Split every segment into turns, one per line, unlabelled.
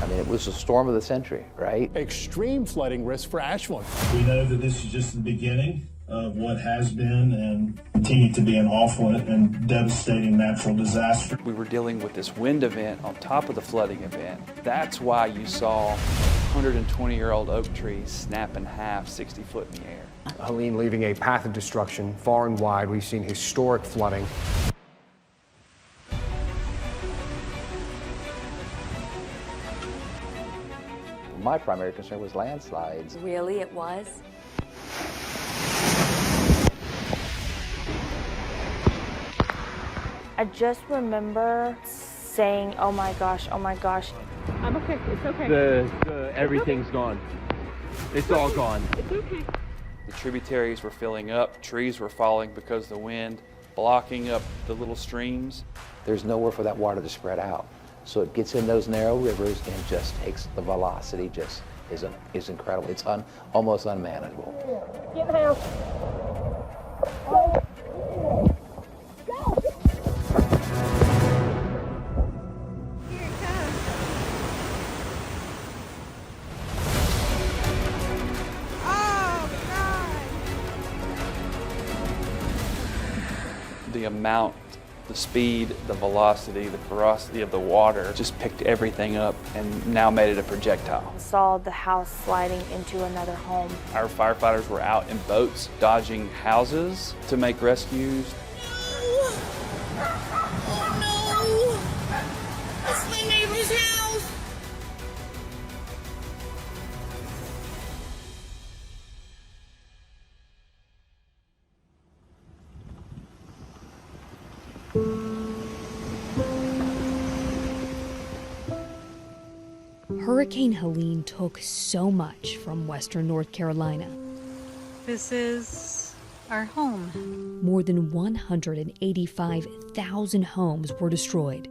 I mean, it was the storm of the century, right?
Extreme flooding risk for Ashland.
We know that this is just the beginning of what has been and continue to be an awful and devastating natural disaster.
We were dealing with this wind event on top of the flooding event. That's why you saw 120-year-old oak trees snap in half 60 foot in the air.
Helene leaving a path of destruction far and wide. We've seen historic flooding.
My primary concern was landslides.
Really, it was?
I just remember saying, oh my gosh, oh my gosh.
I'm okay, it's okay.
Everything's gone. It's all gone.
It's okay.
The tributaries were filling up, trees were falling because of the wind, blocking up the little streams.
There's nowhere for that water to spread out. So it gets in those narrow rivers and just takes, the velocity just is incredible. It's almost unmanageable.
Get in the house. Go. Go. Here it comes. Oh, God.
The amount, the speed, the velocity, the ferocity of the water just picked everything up and now made it a projectile.
Saw the house sliding into another home.
Our firefighters were out in boats dodging houses to make rescues.
Oh, no. It's my neighbor's house.
Hurricane Helene took so much from western North Carolina.
This is our home.
More than 185,000 homes were destroyed.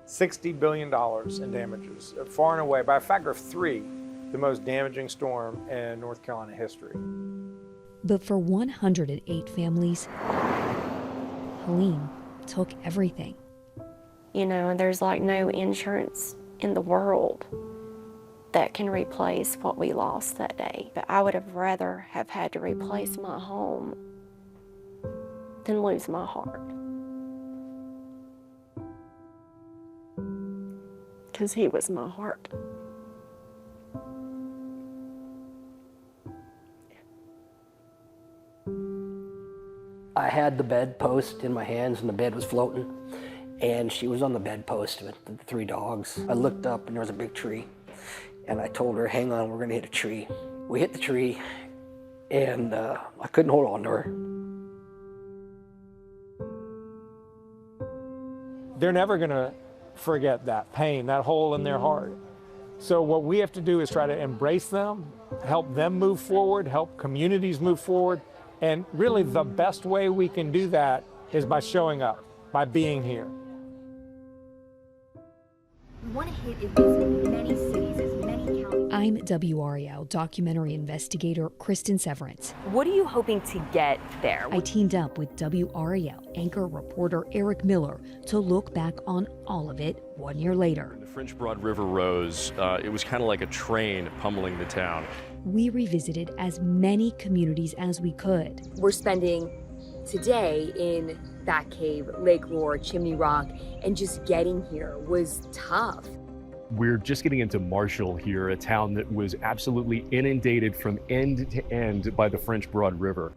$60 billion in damages, far and away, by a factor of 3, the most damaging storm in North Carolina history.
But for 108 families, Helene took everything.
You know, there's like no insurance in the world that can replace what we lost that day. But I would have rather have had to replace my home than lose my heart. Because he was my heart.
I had the bedpost in my hands and the bed was floating, and she was on the bedpost with the 3 dogs. I looked up and there was a big tree, and I told her, hang on, we're gonna hit a tree. We hit the tree, and I couldn't hold on to her.
They're never gonna forget that pain, that hole in their heart. So what we have to do is try to embrace them, help them move forward, help communities move forward, and really the best way we can do that is by showing up, by being here.
We want to hit as many cities, as many counties. I'm WRAL documentary investigator Cristin Severance.
What are you hoping to get there?
I teamed up with WRAL anchor reporter Eric Miller to look back on all of it 1 year later.
When the French Broad River rose, it was kind of like a train pummeling the town.
We revisited as many communities as we could.
We're spending today in Bat Cave, Lake Roar, Chimney Rock, and just getting here was tough.
We're just getting into Marshall here, a town that was absolutely inundated from end to end by the French Broad River.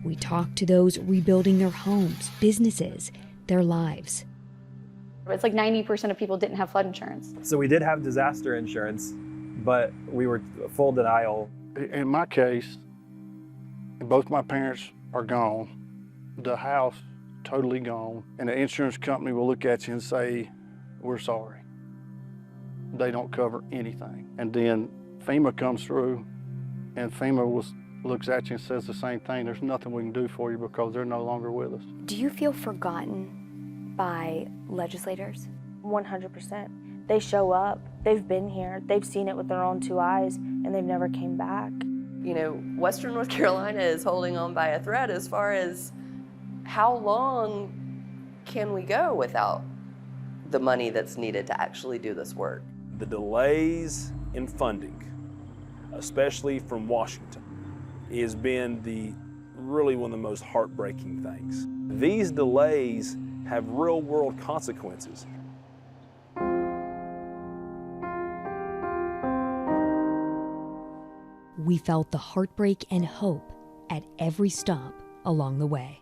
We talked to those rebuilding their homes, businesses, their lives.
It's like 90% of people didn't have flood insurance.
So we did have disaster insurance, but we were full denial.
In my case, both my parents are gone. The house, totally gone. And the insurance company will look at you and say, we're sorry. They don't cover anything. And then FEMA comes through and FEMA looks at you and says the same thing. There's nothing we can do for you because they're no longer with us.
Do you feel forgotten by legislators? 100%. They show up, they've been here, they've seen it with their own 2 eyes, and they've never came back.
You know, Western North Carolina is holding on by a thread as far as
how long can we go without the money that's needed to actually do this work?
The delays in funding, especially from Washington, has been really one of the most heartbreaking things. These delays have real-world consequences.
We felt the heartbreak and hope at every stop along the way.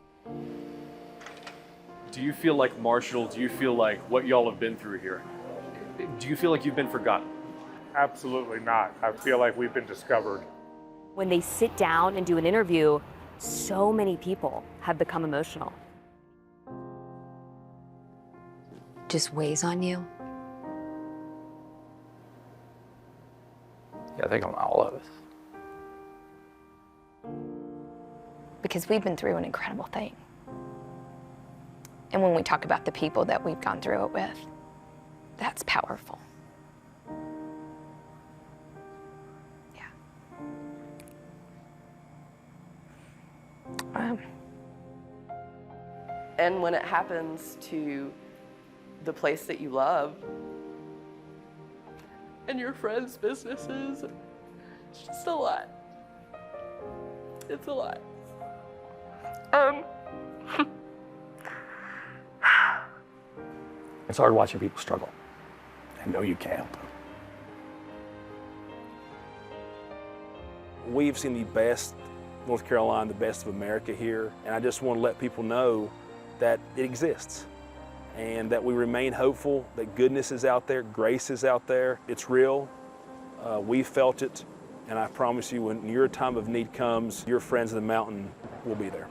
Do you feel like Marshall, do you feel like what y'all have been through here, do you feel like you've been forgotten?
Absolutely not. I feel like we've been discovered.
When they sit down and do an interview, so many people have become emotional.
Just weighs on you?
Yeah, I think on all of us.
Because we've been through an incredible thing. And when we talk about the people that we've gone through it with, that's powerful.
And when it happens to the place that you love and your friends' businesses, it's just a lot. It's a lot.
It's hard watching people struggle. I know you can't.
We've seen the best North Carolina, the best of America here, and I just want to let people know that it exists and that we remain hopeful, that goodness is out there, grace is out there, it's real. We felt it, and I promise you when your time of need comes, your friends of the mountain will be there.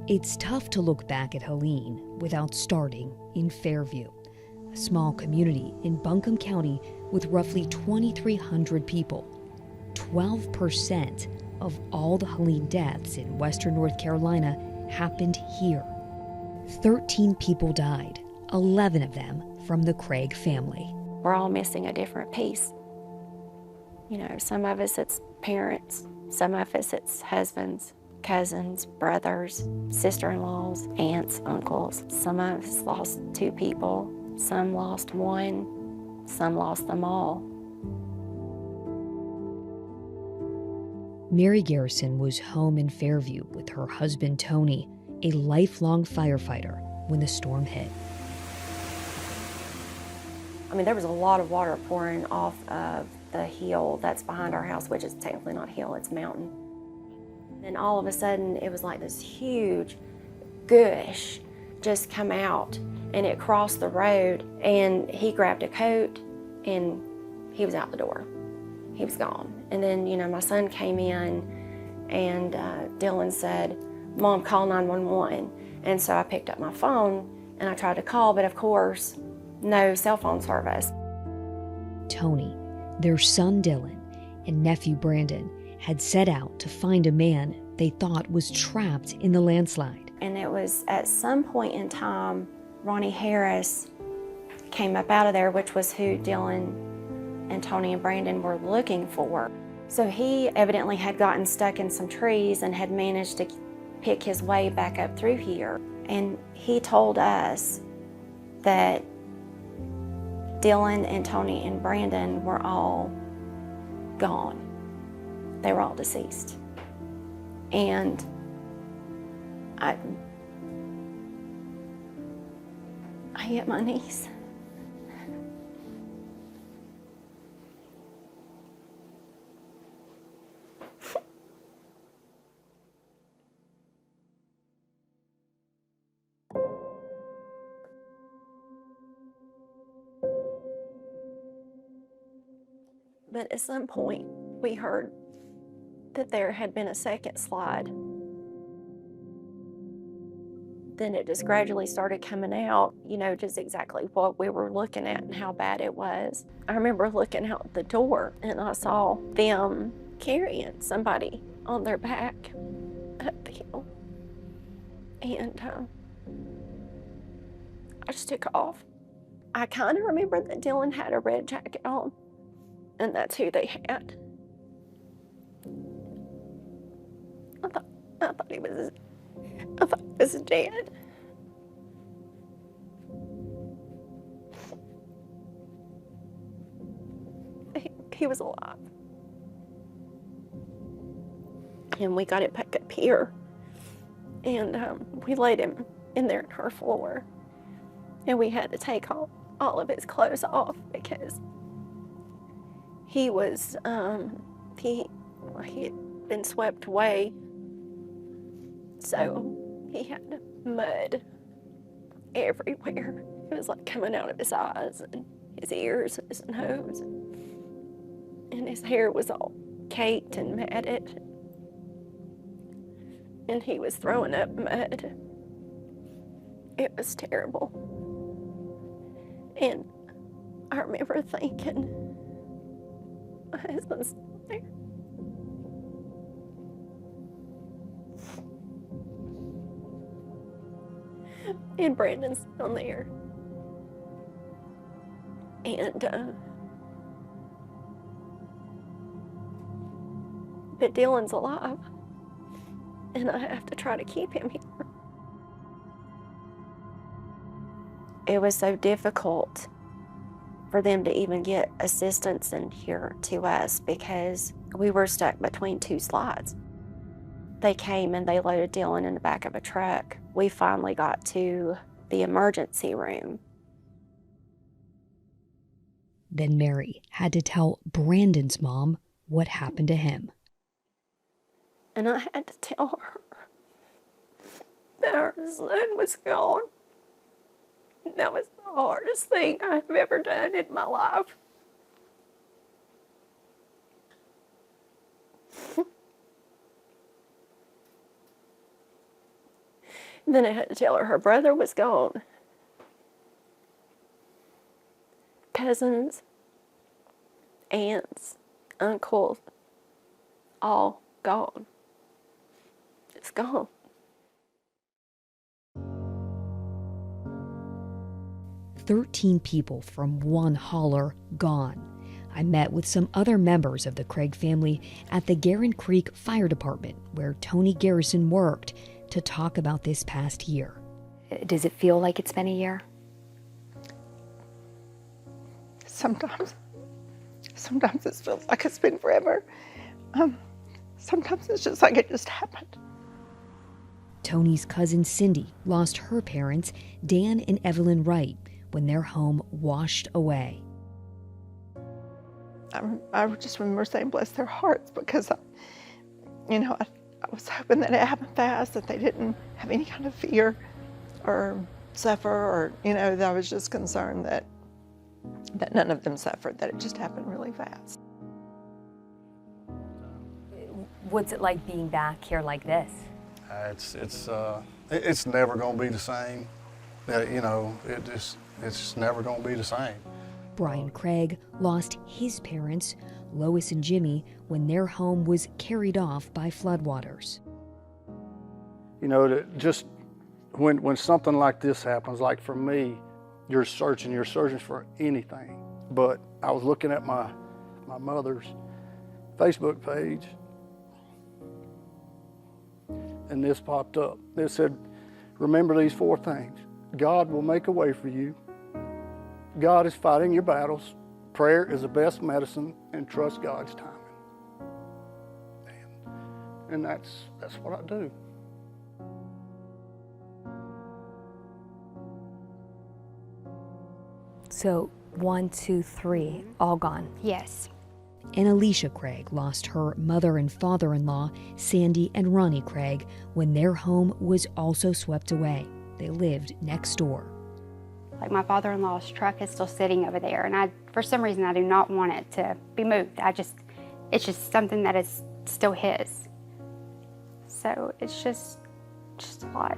It's tough to look back at Helene without starting in Fairview, a small community in Buncombe County with roughly 2,300 people. 12% of all the Helene deaths in western North Carolina happened here. 13 people died, 11 of them from the Craig family.
We're all missing a different piece. You know, some of us it's parents, some of us it's husbands, cousins, brothers, sister-in-laws, aunts, uncles. Some of us lost 2 people, some lost 1, some lost them all.
Mary Garrison was home in Fairview with her husband Tony, a lifelong firefighter, when the storm hit.
I mean, there was a lot of water pouring off of the hill that's behind our house, which is technically not a hill, it's a mountain. And all of a sudden, it was like this huge gush just come out, and it crossed the road, and he grabbed a coat, and he was out the door. He was gone. And then, you know, my son came in, and Dylan said, "Mom, call 911." And so I picked up my phone, and I tried to call, but of course, no cell phone service.
Tony, their son Dylan, and nephew Brandon had set out to find a man they thought was trapped in the landslide.
And it was at some point in time, Ronnie Harris came up out of there, which was who Dylan and Tony and Brandon were looking for. So he evidently had gotten stuck in some trees and had managed to pick his way back up through here. And he told us that Dylan and Tony and Brandon were all gone. They were all deceased. And I hit my knees. But at some point, we heard that there had been a second slide. Then it just gradually started coming out, you know, just exactly what we were looking at and how bad it was. I remember looking out the door and I saw them carrying somebody on their back up the hill. And I just took off. I kind of remember that Dylan had a red jacket on, and that's who they had. I thought he was dead. He was alive. And we got it back up here, and we laid him in there in her floor, and we had to take all of his clothes off because he was he had been swept away, so he had mud everywhere. It was like coming out of his eyes and his ears and his nose, and his hair was all caked and matted, and he was throwing up mud. It was terrible. And I remember thinking, my husband's there. And Brandon's down there. And, but Dylan's alive. And I have to try to keep him here. It was so difficult for them to even get assistance in here to us because we were stuck between two slides. They came and they loaded Dylan in the back of a truck. We finally got to the emergency room.
Then Mary had to tell Brandon's mom what happened to him.
And I had to tell her that her son was gone. That was the hardest thing I've ever done in my life. Then I had to tell her her brother was gone. Cousins, aunts, uncles, all gone. It's gone.
"13 people from one holler gone." I met with some other members of the Craig family at the Guerin Creek Fire Department, where Tony Garrison worked, to talk about this past year.
Does it feel like it's been a year?
Sometimes it feels like it's been forever. Sometimes it's just like it just happened.
Tony's cousin Cindy lost her parents, Dan and Evelyn Wright, when their home washed away.
I just remember saying, bless their hearts, because, I was hoping that it happened fast, that they didn't have any kind of fear or suffer, or, that I was just concerned that none of them suffered, that it just happened really fast.
What's it like being back here like this?
It's never going to be the same. It's just never going to be the same.
Brian Craig lost his parents, Lois and Jimmy, when their home was carried off by floodwaters.
Just when something like this happens, like for me, you're searching for anything. But I was looking at my mother's Facebook page, and this popped up. It said, remember these 4 things. God will make a way for you. God is fighting your battles. Prayer is the best medicine, and trust God's timing. And that's what I do.
So 1, 2, 3, all gone.
Yes.
And Alicia Craig lost her mother and father-in-law, Sandy and Ronnie Craig, when their home was also swept away. They lived next door.
Like my father-in-law's truck is still sitting over there, and for some reason, I do not want it to be moved. It's just something that is still his. So it's just a lot.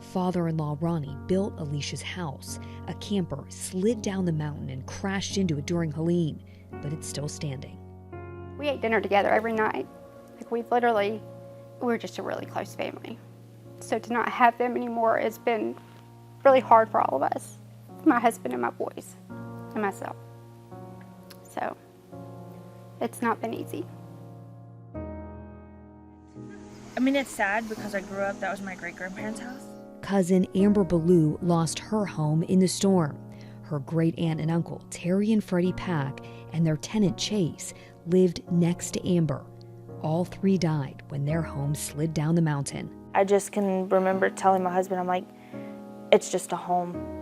Father-in-law Ronnie built Alicia's house. A camper slid down the mountain and crashed into it during Helene, but it's still standing.
We ate dinner together every night. Like we're just a really close family. So to not have them anymore has been really hard for all of us, my husband and my boys and myself. So it's not been easy.
I mean, it's sad because I grew up, that was my great-grandparents' house.
Cousin Amber Ballou lost her home in the storm. Her great-aunt and uncle, Terry and Freddie Pack, and their tenant, Chase, lived next to Amber. All three died when their home slid down the mountain.
I just can remember telling my husband, I'm like, it's just a home.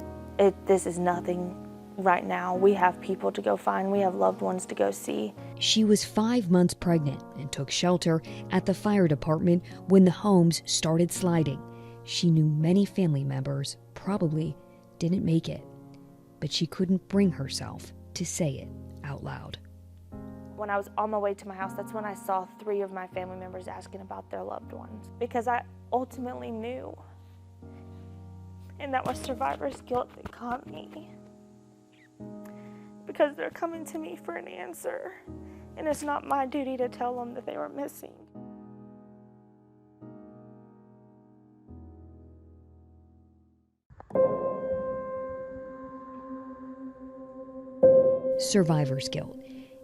This is nothing right now. We have people to go find. We have loved ones to go see.
She was 5 months pregnant and took shelter at the fire department when the homes started sliding. She knew many family members probably didn't make it, but she couldn't bring herself to say it out loud.
When I was on my way to my house, that's when I saw 3 of my family members asking about their loved ones, because I ultimately knew. And that was survivor's guilt that caught me. Because they're coming to me for an answer, and it's not my duty to tell them that they were missing.
Survivor's guilt.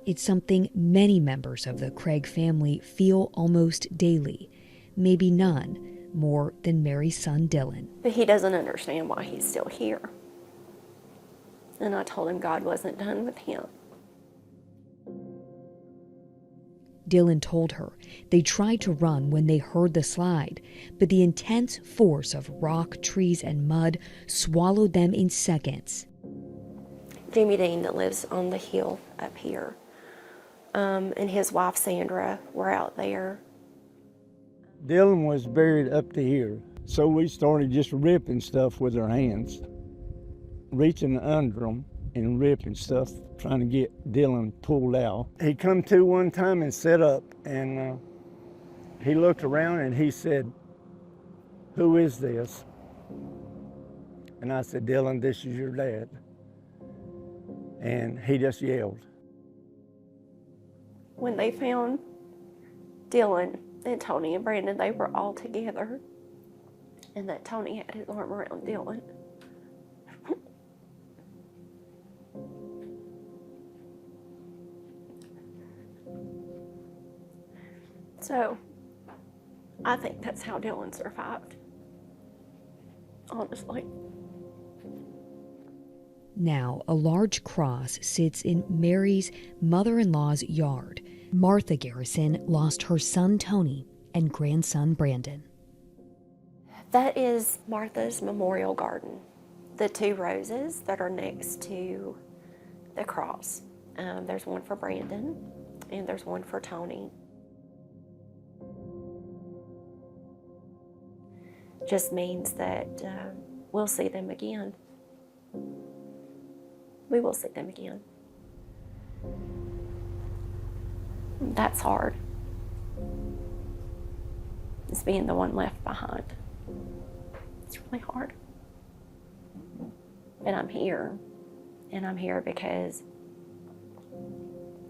It's something many members of the Craig family feel almost daily. Maybe none more than Mary's son, Dylan.
But he doesn't understand why he's still here. And I told him God wasn't done with him.
Dylan told her they tried to run when they heard the slide, but the intense force of rock, trees, and mud swallowed them in seconds.
Jimmy Dean, that lives on the hill up here, and his wife Sandra were out there.
Dylan was buried up to here, so we started just ripping stuff with our hands, reaching under them and ripping stuff, trying to get Dylan pulled out. He come to one time and set up, and he looked around and he said, "Who is this?" And I said, "Dylan, this is your dad." And he just yelled.
When they found Dylan and Tony and Brandon, they were all together, and that Tony had his arm around Dylan. So, I think that's how Dylan survived, honestly.
Now, a large cross sits in Mary's mother-in-law's yard. Martha Garrison lost her son Tony and grandson Brandon.
That is Martha's memorial garden. The 2 roses that are next to the cross. There's one for Brandon and there's one for Tony. Just means that we'll see them again. We will see them again. That's hard. It's being the one left behind. It's really hard. And I'm here. And I'm here because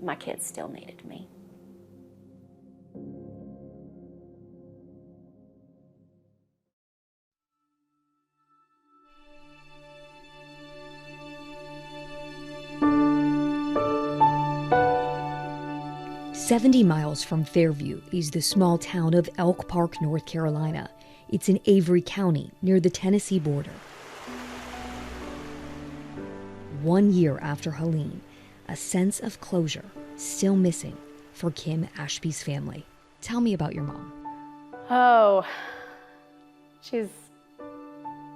my kids still needed me.
"70 miles from Fairview is the small town of Elk Park, North Carolina. It's in Avery County, near the Tennessee border. 1 year after Helene, a sense of closure still missing for Kim Ashby's family. Tell me about your mom.
Oh, she's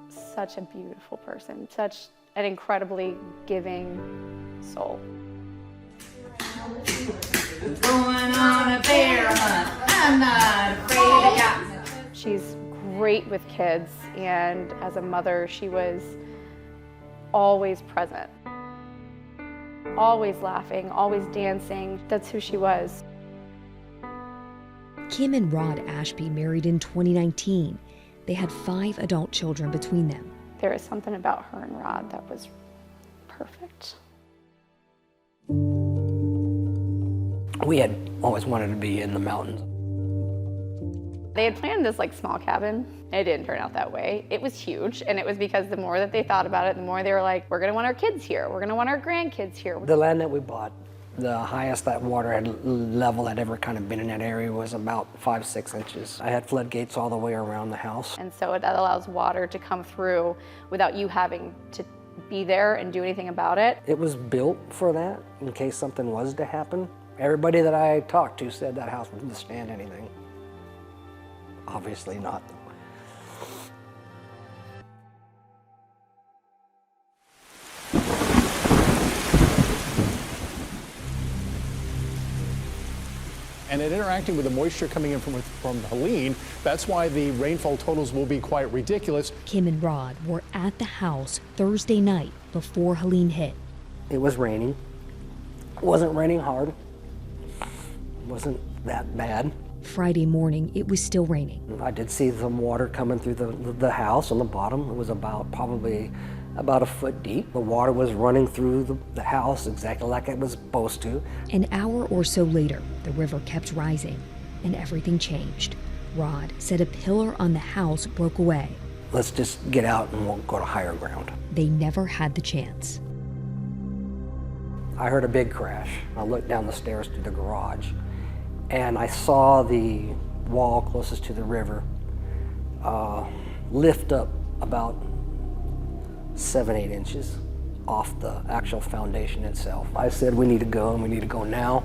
such a beautiful person, such an incredibly giving soul.
Going on a bear hunt. I'm not afraid of you.
She's great with kids, and as a mother, she was always present, always laughing, always dancing. That's who she was.
Kim and Rod Ashby married in 2019. They had 5 adult children between them.
There was something about her and Rod that was perfect.
We had always wanted to be in the mountains.
They had planned this like small cabin. It didn't turn out that way. It was huge, and it was because the more that they thought about it, the more they were like, we're gonna want our kids here. We're gonna want our grandkids here.
The land that we bought, the highest that water level had ever kind of been in that area was about 5-6 inches. I had floodgates all the way around the house.
And so that allows water to come through without you having to be there and do anything about it.
It was built for that, in case something was to happen. Everybody that I talked to said that house would withstand anything. Obviously not.
And in interacting with the moisture coming in from Helene, that's why the rainfall totals will be quite ridiculous.
Kim and Rod were at the house Thursday night before Helene hit.
It was raining. It wasn't raining hard. It wasn't that bad.
Friday morning, it was still raining.
I did see some water coming through the house on the bottom. It was probably about a foot deep. The water was running through the house exactly like it was supposed to.
An hour or so later, the river kept rising and everything changed. Rod said a pillar on the house broke away.
Let's just get out and we'll go to higher ground.
They never had the chance.
I heard a big crash. I looked down the stairs to the garage and I saw the wall closest to the river lift up about 7-8 inches off the actual foundation itself. I said, we need to go, and we need to go now.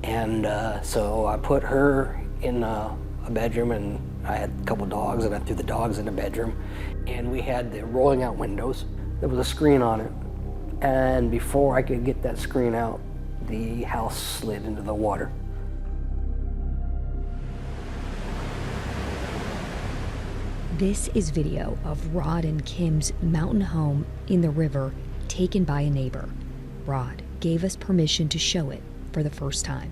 And so I put her in a bedroom, and I had a couple dogs, and I threw the dogs in the bedroom. And we had the rolling out windows. There was a screen on it. And before I could get that screen out, the house slid into the water.
This is video of Rod and Kim's mountain home in the river taken by a neighbor. Rod gave us permission to show it for the first time.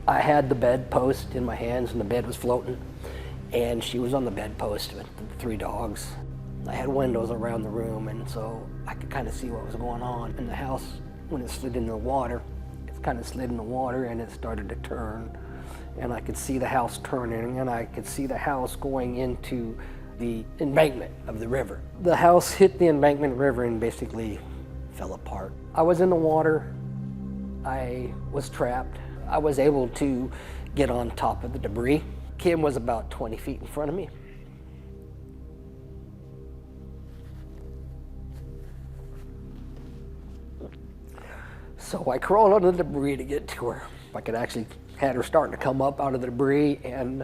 I had the bedpost in my hands and the bed was floating, and she was on the bedpost with the 3 dogs. I had windows around the room, and so I could kind of see what was going on. In the house, when it slid into the water, it kind of slid in the water and it started to turn. And I could see the house turning, and I could see the house going into the embankment of the river. The house hit the embankment river and basically fell apart. I was in the water. I was trapped. I was able to get on top of the debris. Kim was about 20 feet in front of me. So I crawled under the debris to get to her. I could actually had her starting to come up out of the debris, and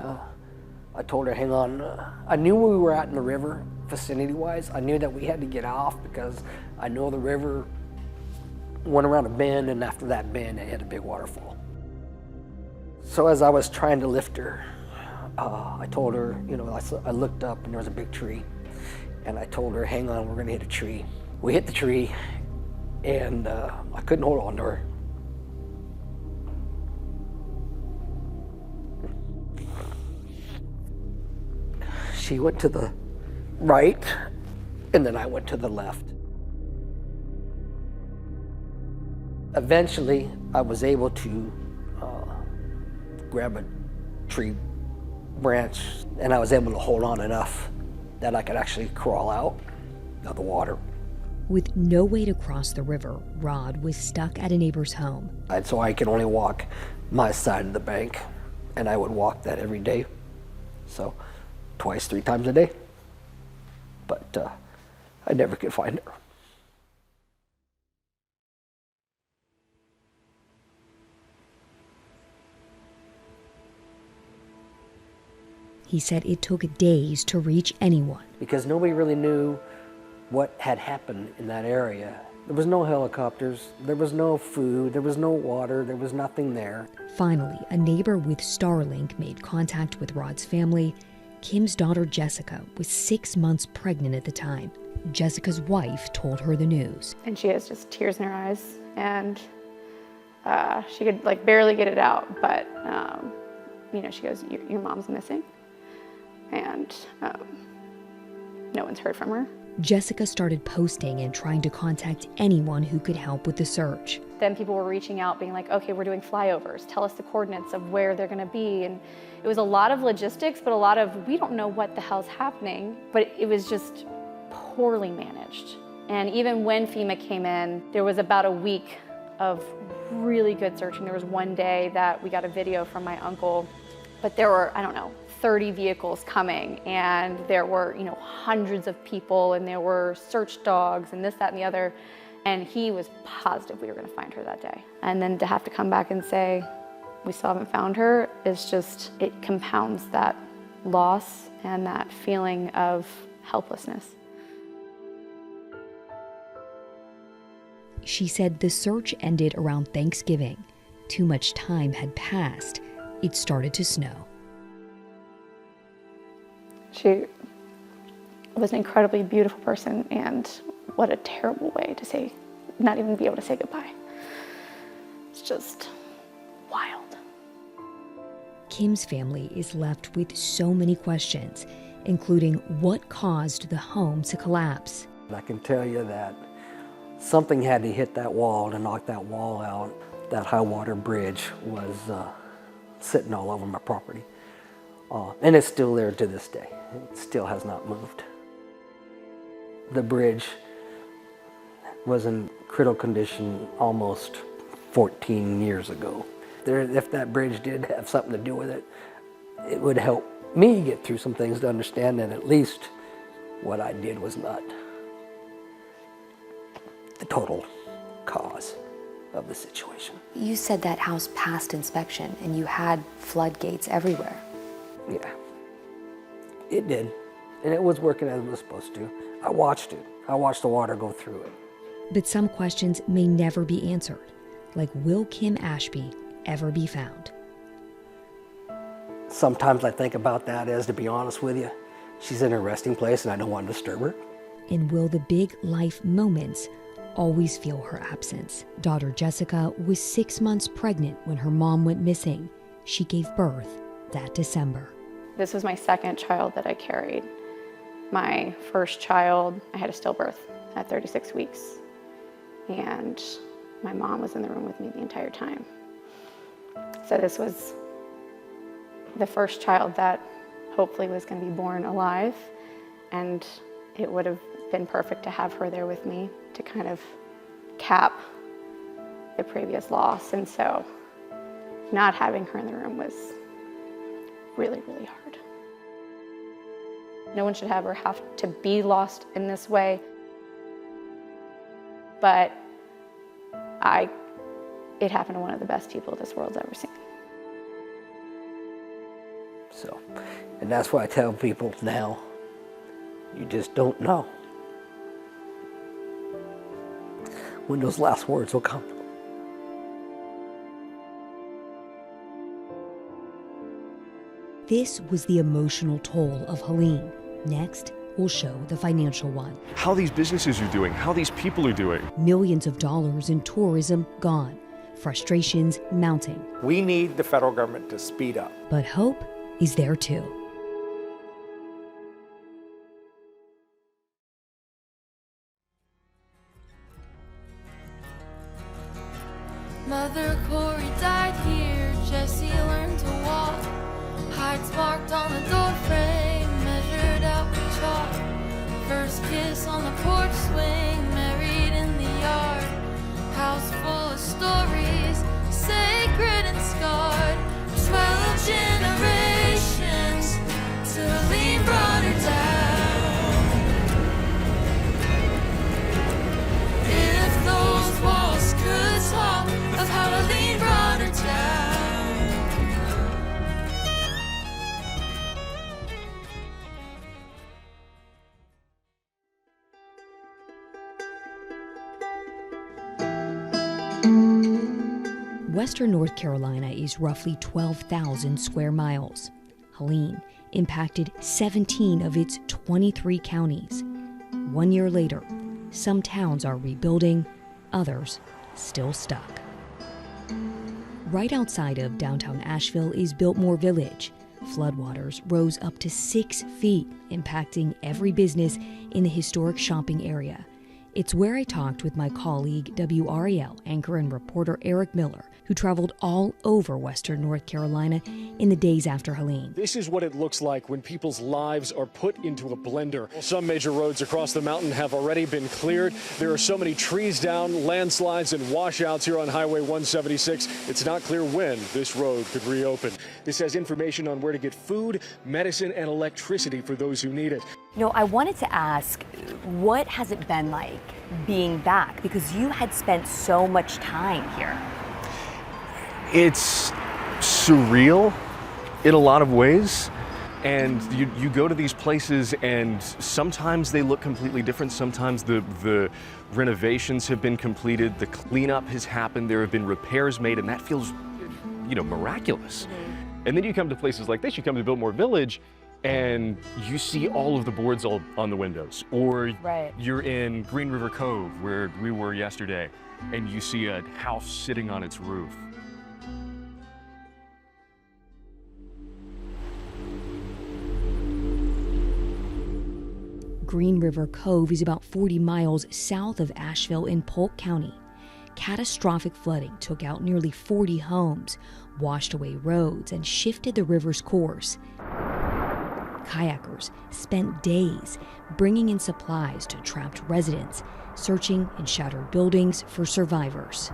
I told her, hang on. I knew where we were at in the river, vicinity-wise. I knew that we had to get off because I know the river went around a bend, and after that bend, it hit a big waterfall. So as I was trying to lift her, I told her, you know, I looked up and there was a big tree, and I told her, hang on, we're gonna hit a tree. We hit the tree, and I couldn't hold on to her. She went to the right, and then I went to the left. Eventually, I was able to grab a tree branch, and I was able to hold on enough that I could actually crawl out of the water.
With no way to cross the river, Rod was stuck at a neighbor's home.
So I could only walk my side of the bank, and I would walk that every day. So twice, 3 times a day. But I never could find her.
He said it took days to reach anyone.
Because nobody really knew what had happened in that area. There was no helicopters, there was no food, there was no water, there was nothing there.
Finally, a neighbor with Starlink made contact with Rod's family. Kim's daughter Jessica was 6 months pregnant at the time. Jessica's wife told her the news.
And she has just tears in her eyes, and she could like barely get it out, but you know, she goes, your mom's missing, and no one's heard from her.
Jessica started posting and trying to contact anyone who could help with the search.
Then people were reaching out being like, okay, we're doing flyovers, tell us the coordinates of where they're gonna be. And it was a lot of logistics, but a lot of, we don't know what the hell's happening, but it was just poorly managed. And even when FEMA came in, there was about a week of really good searching. There was one day that we got a video from my uncle, but there were, I don't know, 30 vehicles coming, and there were, you know, hundreds of people, and there were search dogs and this, that, and the other. And he was positive we were gonna find her that day. And then to have to come back and say, we still haven't found her, is just, it compounds that loss and that feeling of helplessness.
She said the search ended around Thanksgiving. Too much time had passed. It started to snow.
She was an incredibly beautiful person, and what a terrible way to say, not even be able to say goodbye. It's just wild.
Kim's family is left with so many questions, including what caused the home to collapse.
I can tell you that something had to hit that wall to knock that wall out. That high water bridge was sitting all over my property. And it's still there to this day. It still has not moved. The bridge was in critical condition almost 14 years ago. If that bridge did have something to do with it, it would help me get through some things to understand that at least what I did was not the total cause of the situation.
You said that house passed inspection and you had floodgates everywhere.
Yeah, it did. And it was working as it was supposed to. I watched it. I watched the water go through it.
But some questions may never be answered, like will Kim Ashby ever be found?
Sometimes I think about that as, to be honest with you, she's in her resting place and I don't want to disturb her.
And will the big life moments always feel her absence? Daughter Jessica was 6 months pregnant when her mom went missing. She gave birth that December.
This was my second child that I carried. My first child, I had a stillbirth at 36 weeks. And my mom was in the room with me the entire time. So this was the first child that hopefully was going to be born alive. And it would have been perfect to have her there with me to kind of cap the previous loss. And so not having her in the room was really, really hard. No one should ever have to be lost in this way. But it happened to one of the best people this world's ever seen.
So, and that's why I tell people now, you just don't know when those last words will come.
This was the emotional toll of Helene. Next, we'll show the financial one.
How these businesses are doing, how these people are doing.
Millions of dollars in tourism gone. Frustrations mounting.
We need the federal government to speed up.
But hope is there too.
Mother Corey died here, Jesse learned to walk. Hides marked on the doorframe, measured out with chalk. First kiss on the porch swing, married in the yard. House full of stories, sacred and scarred. 12 generations till Helene brought her down. If those walls could talk of how Helene brought her down.
Western North Carolina is roughly 12,000 square miles. Helene impacted 17 of its 23 counties. 1 year later, some towns are rebuilding, others still stuck. Right outside of downtown Asheville is Biltmore Village. Floodwaters rose up to 6 feet, impacting every business in the historic shopping area. It's where I talked with my colleague, WRAL anchor and reporter Eric Miller, who traveled all over western North Carolina in the days after Helene.
This is what it looks like when people's lives are put into a blender. Some major roads across the mountain have already been cleared. There are so many trees down, landslides, and washouts here on Highway 176. It's not clear when this road could reopen. This has information on where to get food, medicine, and electricity for those who need it.
You know, I wanted to ask, what has it been like being back? Because you had spent so much time here.
It's surreal in a lot of ways. And you go to these places and sometimes they look completely different. Sometimes the renovations have been completed, the cleanup has happened, there have been repairs made, and that feels, you know, miraculous. And then you come to places like this, you come to Biltmore Village, and you see all of the boards all on the windows. Or you're in Green River Cove, where we were yesterday, and you see a house sitting on its roof.
Green River Cove is about 40 miles south of Asheville in Polk County. Catastrophic flooding took out nearly 40 homes, washed away roads, and shifted the river's course. Kayakers spent days bringing in supplies to trapped residents, searching in shattered buildings for survivors.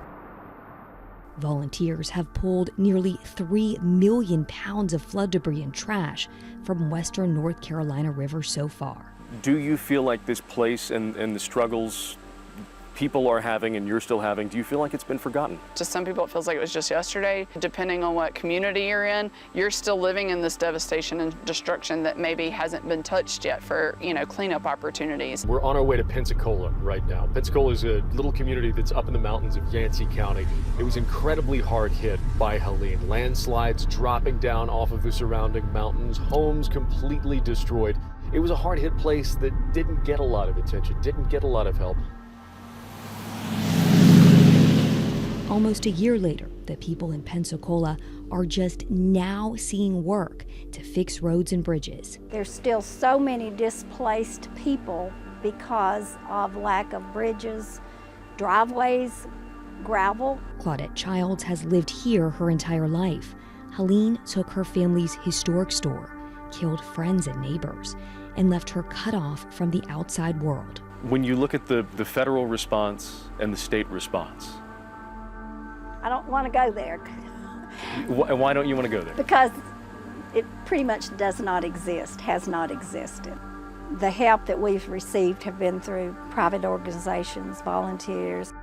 Volunteers have pulled nearly 3 million pounds of flood debris and trash from western North Carolina rivers so far.
Do you feel like this place and the struggles people are having and you're still having, do you feel like it's been forgotten?
To some people, it feels like it was just yesterday. Depending on what community you're in, you're still living in this devastation and destruction that maybe hasn't been touched yet for, you know, cleanup opportunities.
We're on our way to Pensacola right now. Pensacola is a little community that's up in the mountains of Yancey County. It was incredibly hard hit by Helene. Landslides dropping down off of the surrounding mountains, homes completely destroyed. It was a hard hit place that didn't get a lot of attention, didn't get a lot of help.
Almost a year later, the people in Pensacola are just now seeing work to fix roads and bridges.
There's still so many displaced people because of lack of bridges, driveways, gravel.
Claudette Childs has lived here her entire life. Helene took her family's historic store, killed friends and neighbors, and left her cut off from the outside world.
When you look at the federal response and the state response,
I don't want to go there.
why don't you want to go there?
Because it pretty much does not exist, has not existed. The help that we've received have been through private organizations, volunteers.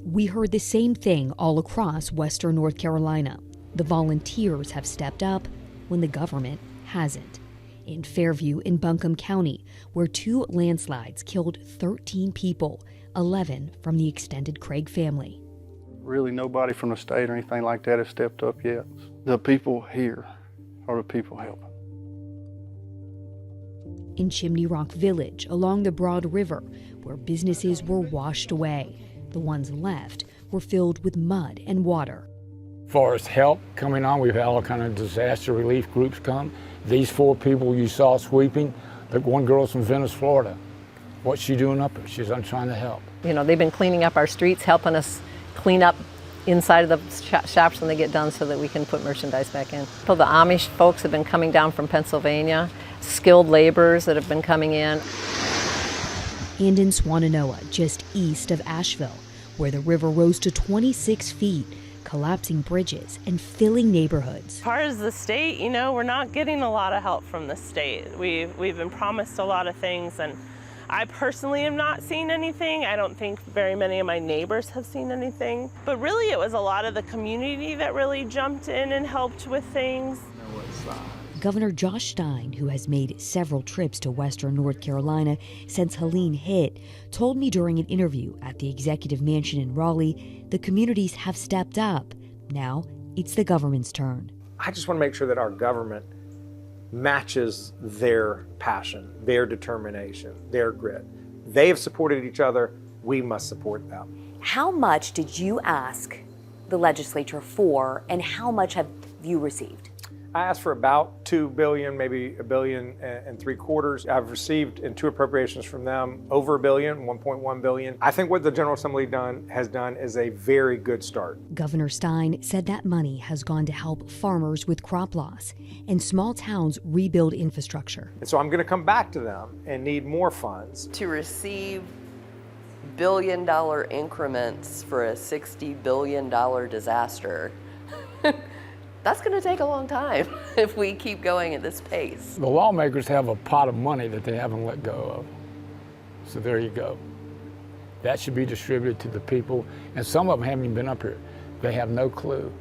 We heard the same thing all across western North Carolina. The volunteers have stepped up when the government hasn't. In Fairview in Buncombe County, where 2 landslides killed 13 people, 11 from the extended Craig family.
Really nobody from the state or anything like that has stepped up yet. The people here are the people helping.
In Chimney Rock Village, along the Broad River, where businesses were washed away, the ones left were filled with mud and water.
As far as help coming on, we've had all kind of disaster relief groups come. These 4 people you saw sweeping, the one girl's from Venice, Florida. What's she doing up there? She's trying to help.
You know, they've been cleaning up our streets, helping us clean up inside of the shops when they get done so that we can put merchandise back in. So the Amish folks have been coming down from Pennsylvania, skilled laborers that have been coming in.
And in Swannanoa, just east of Asheville, where the river rose to 26 feet, collapsing bridges and filling neighborhoods.
As far as the state, you know, we're not getting a lot of help from the state. We've been promised a lot of things, and I personally have not seen anything. I don't think very many of my neighbors have seen anything. But really, it was a lot of the community that really jumped in and helped with things.
Governor Josh Stein, who has made several trips to western North Carolina since Helene hit, told me during an interview at the Executive Mansion in Raleigh, the communities have stepped up. Now it's the government's turn.
I just want to make sure that our government matches their passion, their determination, their grit. They have supported each other. We must support them.
How much did you ask the legislature for, and how much have you received?
I asked for about $2 billion, maybe $1.75 billion. I've received in 2 appropriations from them over $1 billion, $1.1 billion. I think what the General Assembly has done is a very good start.
Governor Stein said that money has gone to help farmers with crop loss and small towns rebuild infrastructure.
And so I'm going to come back to them and need more funds.
To receive billion-dollar increments for a $60 billion disaster, that's going to take a long time if we keep going at this pace.
The lawmakers have a pot of money that they haven't let go of. So there you go. That should be distributed to the people, and some of them haven't even been up here. They have no clue.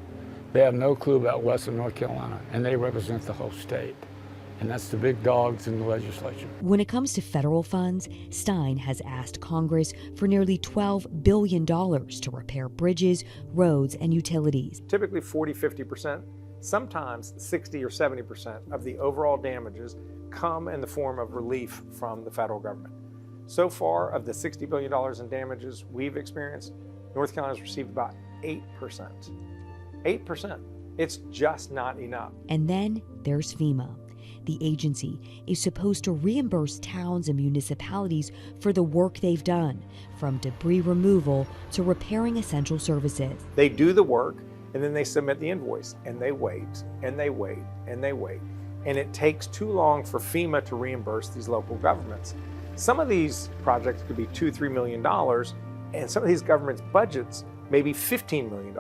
They have no clue about Western North Carolina, and they represent the whole state. And that's the big dogs in the legislature.
When it comes to federal funds, Stein has asked Congress for nearly $12 billion to repair bridges, roads, and utilities.
Typically 40, 50%, sometimes 60 or 70% of the overall damages come in the form of relief from the federal government. So far, of the $60 billion in damages we've experienced, North Carolina's received about 8%. 8%. It's just not enough.
And then there's FEMA. The agency is supposed to reimburse towns and municipalities for the work they've done, from debris removal to repairing essential services.
They do the work, and then they submit the invoice, and they wait, and they wait, and they wait. And it takes too long for FEMA to reimburse these local governments. Some of these projects could be $2, $3 million, and some of these governments' budgets may be $15 million.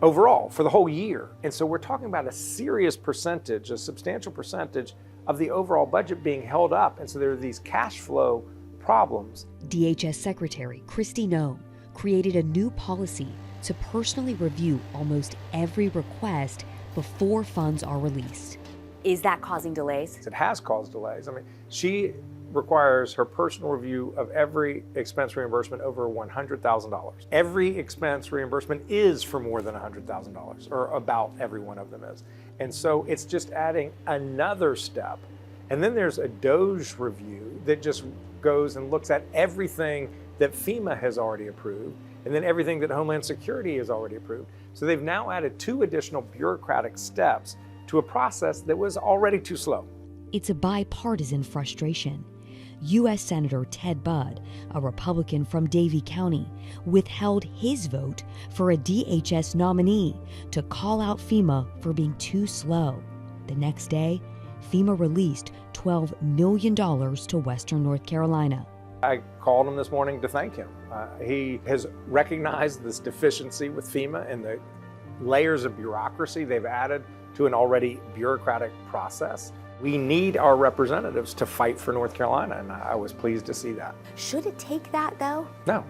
Overall, for the whole year. And so we're talking about a serious percentage, a substantial percentage of the overall budget being held up. And so there are these cash flow problems.
DHS Secretary Cristin created a new policy to personally review almost every request before funds are released.
Is that causing delays?
It has caused delays. I mean, she requires her personal review of every expense reimbursement over $100,000. Every expense reimbursement is for more than $100,000, or about every one of them is. And so it's just adding another step. And then there's a DOJ review that just goes and looks at everything that FEMA has already approved, and then everything that Homeland Security has already approved. So they've now added 2 additional bureaucratic steps to a process that was already too slow.
It's a bipartisan frustration. U.S. Senator Ted Budd, a Republican from Davie County, withheld his vote for a DHS nominee to call out FEMA for being too slow. The next day, FEMA released $12 million to Western North Carolina.
I called him this morning to thank him. He has recognized this deficiency with FEMA and the layers of bureaucracy they've added to an already bureaucratic process. We need our representatives to fight for North Carolina, and I was pleased to see that.
Should it take that, though?
No,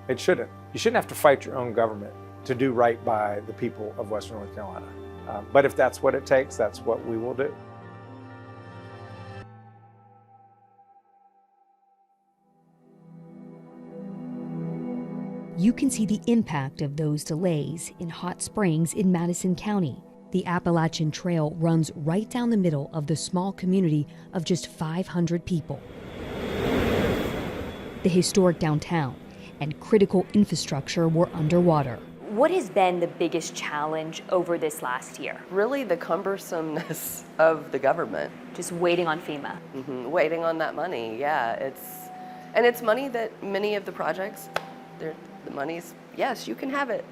it shouldn't. You shouldn't have to fight your own government to do right by the people of Western North Carolina. But if that's what it takes, that's what we will do.
You can see the impact of those delays in Hot Springs in Madison County. The Appalachian Trail runs right down the middle of the small community of just 500 people. The historic downtown and critical infrastructure were underwater.
What has been the biggest challenge over this last year?
Really the cumbersomeness of the government.
Just waiting on FEMA.
Waiting on that money, yeah. It's money that many of the projects, the money's, yes, you can have it.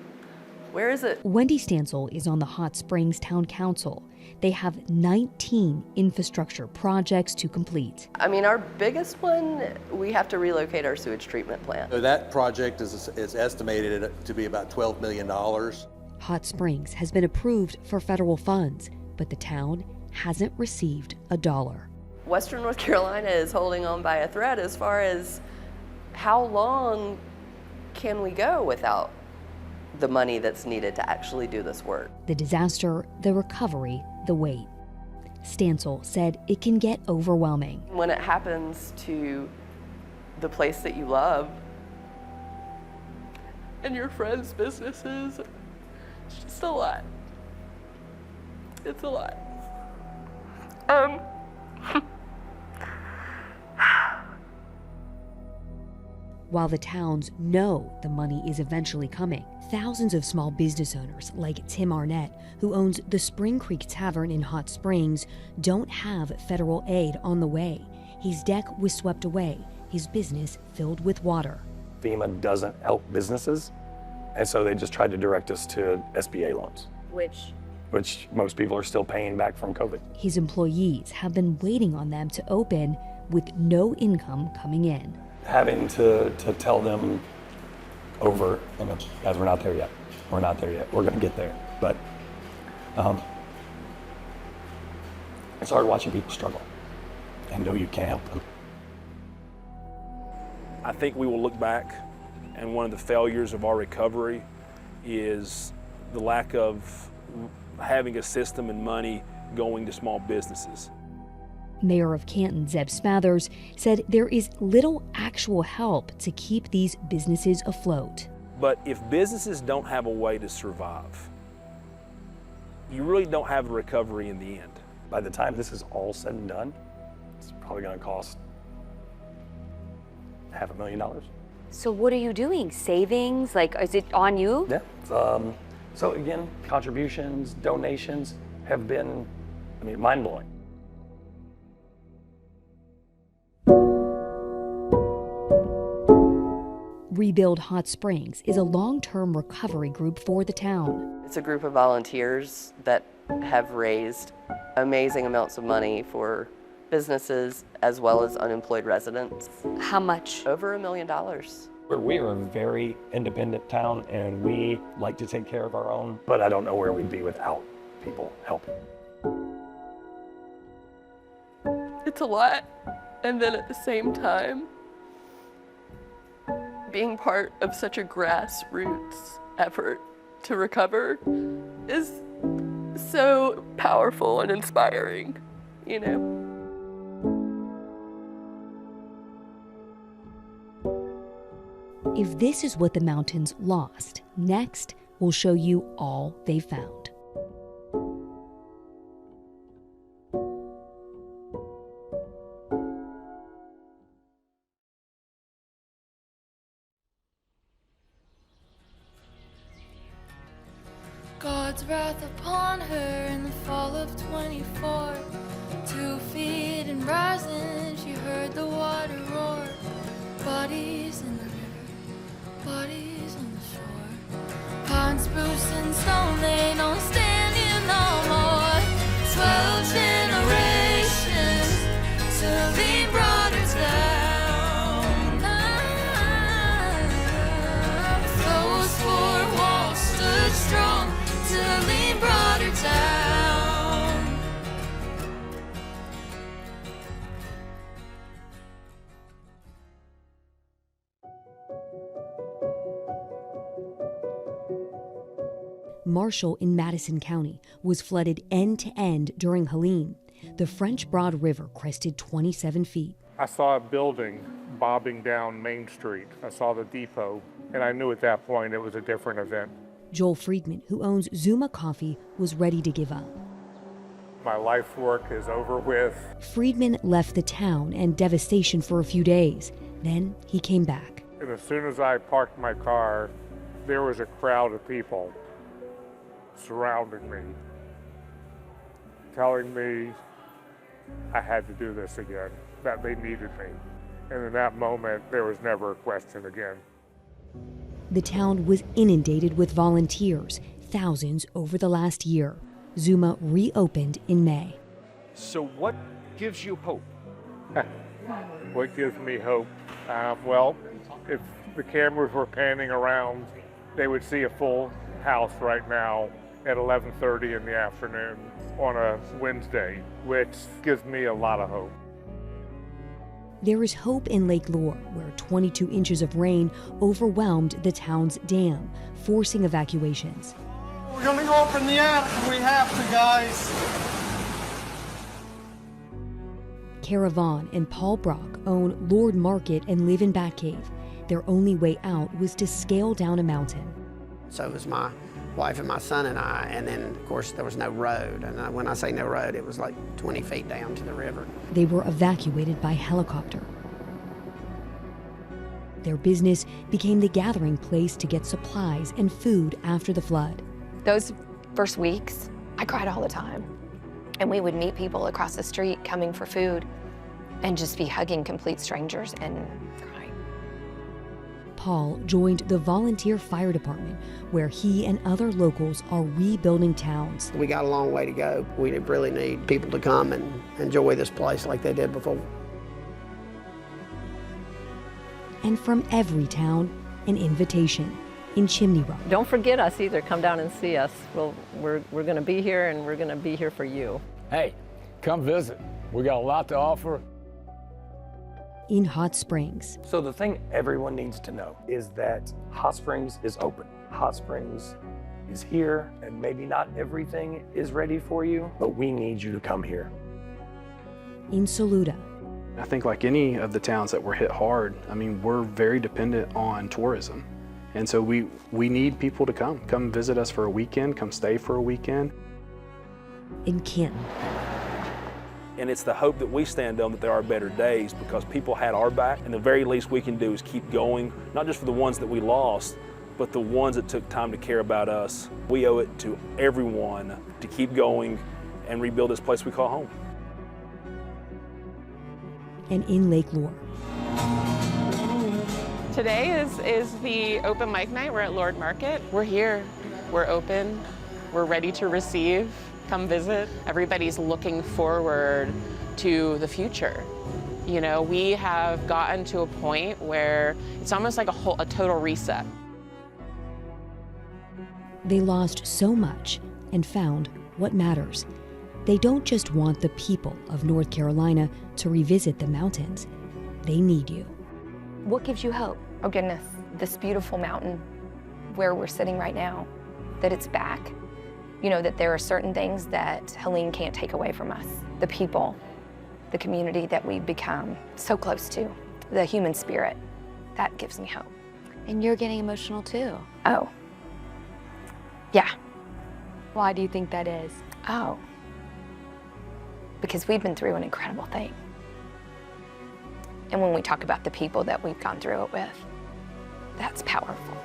Where is it?
Wendy Stansel is on the Hot Springs Town Council. They have 19 infrastructure projects to complete.
I mean, our biggest one, we have to relocate our sewage treatment plant.
So that project is estimated to be about $12 million.
Hot Springs has been approved for federal funds, but the town hasn't received a dollar.
Western North Carolina is holding on by a thread as far as how long can we go without the money that's needed to actually do this work.
The disaster, the recovery, the wait. Stansel said it can get overwhelming.
When it happens to the place that you love and your friends' businesses, it's just a lot. It's a lot.
While the towns know the money is eventually coming, thousands of small business owners like Tim Arnett, who owns the Spring Creek Tavern in Hot Springs, don't have federal aid on the way. His deck was swept away, his business filled with water.
FEMA doesn't help businesses, and so they just tried to direct us to SBA loans. Which most people are still paying back from COVID.
His employees have been waiting on them to open with no income coming in.
Having to tell them over, guys, we're not there yet. We're not there yet. We're going to get there. But it's hard watching people struggle and know you can't help them.
I think we will look back, and one of the failures of our recovery is the lack of having a system and money going to small businesses.
Mayor of Canton, Zeb Smathers, said there is little actual help to keep these businesses afloat.
But if businesses don't have a way to survive, you really don't have a recovery in the end.
By the time this is all said and done, it's probably going to cost $500,000.
So what are you doing? Savings? Like, is it on you?
Yeah. So again, contributions, donations have been, mind-blowing.
Rebuild Hot Springs is a long-term recovery group for the town.
It's a group of volunteers that have raised amazing amounts of money for businesses as well as unemployed residents.
How much?
Over $1 million.
We are a very independent town, and we like to take care of our own, but I don't know where we'd be without people helping.
It's a lot, and then at the same time, being part of such a grassroots effort to recover is so powerful and inspiring, you know?
If this is what the mountains lost, next we'll show you all they found.
God's wrath upon her in the fall of 24. 2 feet and rising, she heard the water roar. Bodies in the river, bodies on the shore. Pine, spruce, and stone, they don't stand here no more. 12 generations, Celine brought her down. Those 4 walls stood strong. Celine brought her down.
Marshall in Madison County was flooded end to end during Helene. The French Broad River crested 27 feet.
I saw a building bobbing down Main Street. I saw the depot, and I knew at that point it was a different event.
Joel Friedman, who owns Zuma Coffee, was ready to give up.
My life work is over with.
Friedman left the town and devastation for a few days. Then he came back.
And as soon as I parked my car, there was a crowd of people surrounding me, telling me I had to do this again, that they needed me. And in that moment, there was never a question again.
The town was inundated with volunteers, thousands over the last year. Zuma reopened in May.
So what gives you hope?
What gives me hope? Well, if the cameras were panning around, they would see a full house right now at 11:30 in the afternoon on a Wednesday, which gives me a lot of hope.
There is hope in Lake Lure, where 22 inches of rain overwhelmed the town's dam, forcing evacuations.
We're gonna go up in the attic if we have to, guys.
Caravan and Paul Brock own Lord Market and live in Batcave. Their only way out was to scale down a mountain.
So it was my
wife and my son and I, and then of course there was no road. And when I say no road, it was like 20 feet down to the river.
They were evacuated by helicopter. Their business became the gathering place to get supplies and food after the flood.
Those first weeks, I cried all the time. And we would meet people across the street coming for food and just be hugging complete strangers and crying.
Paul joined the volunteer fire department, where he and other locals are rebuilding towns.
We got a long way to go. We really need people to come and enjoy this place like they did before.
And from every town, an invitation in Chimney Rock.
Don't forget us either. Come down and see us. We're going to be here, and we're going to be here for you.
Hey, come visit. We got a lot to offer.
In Hot Springs.
So the thing everyone needs to know is that Hot Springs is open. Hot Springs is here, and maybe not everything is ready for you, but we need you to come here.
In Saluda.
I think like any of the towns that were hit hard, I mean, we're very dependent on tourism. And so we need people to come visit us for a weekend, come stay for a weekend.
In Kenton.
And it's the hope that we stand on that there are better days, because people had our back, and the very least we can do is keep going, not just for the ones that we lost, but the ones that took time to care about us. We owe it to everyone to keep going and rebuild this place we call home.
And in Lake Lure.
Today is the open mic night. We're at Lord Market. We're here, we're open, we're ready to receive, come visit. Everybody's looking forward to the future. You know, we have gotten to a point where it's almost like a total reset.
They lost so much and found what matters. They don't just want the people of North Carolina to revisit the mountains. They need you.
What gives you hope? Oh goodness, this beautiful mountain where we're sitting right now, that it's back. You know, that there are certain things that Helene can't take away from us. The people, the community that we've become so close to, the human spirit, that gives me hope.
And you're getting emotional too.
Oh, yeah.
Why do you think that is?
Oh, because we've been through an incredible thing. And when we talk about the people that we've gone through it with, that's powerful.